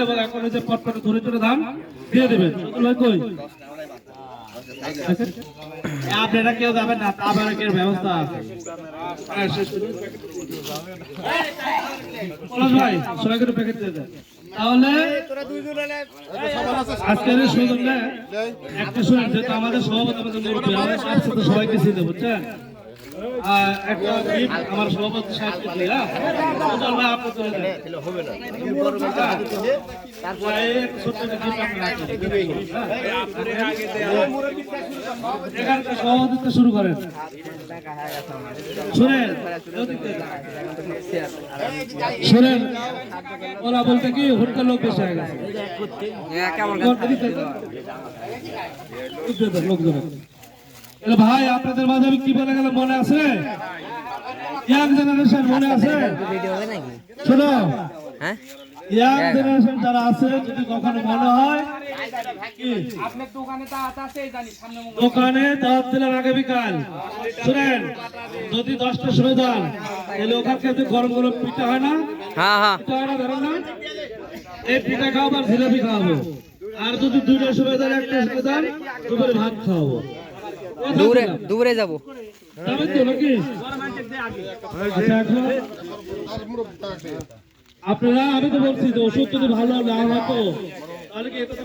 এবং এখন যে পটপটে ধরে চলে ধান দিয়ে দেবেন। কই আপনারা কেউ যাবেন না, তা বারকের ব্যবস্থা আছে। ভাই সবাই করে প্যাকেট দিয়ে দেন। তাহলে আজকের সৌজন্যে একটা শুনেন, যেহেতু আমাদের সভাপতি আমাদের মুরব্বী, আমাদের সাথে সবাইকে চিনে, বুঝছেন? একটা আমার সভাপতি সাহেবকে দিয়ে আপনি চলে যান। সভাপতিত্ব শুরু করেন। শোনেন ওরা বলতে কি হুটকা লোক বেশি হয়ে গেছে। ভাই আপনাদের মাঝে আমি কি বলে গেলাম মনে আছে? ইয়াং জেনারেশন মনে আছে? শোনো, ইয়াং জেনারেশন যারা আছে, যদি কখনো মনে হয় দোকানে দাওয়াত দিলাম আগামীকাল, শুনেন, যদি 10টার সময় যান তাহলে ওখানে গরম গরম পিঠা হয় না, ধরেন না, এই পিঠা খাওয়াবো আর জিলাপি খাওয়াবো। আর যদি 2টার সময় যান, 1টার সময় যান, দুপুরে ভাত খাওয়াবো। দুপুরে যাবো আপনারা। আমি তো বলছি যে ওষুধ যদি ভালো না হয় তো তাহলে কি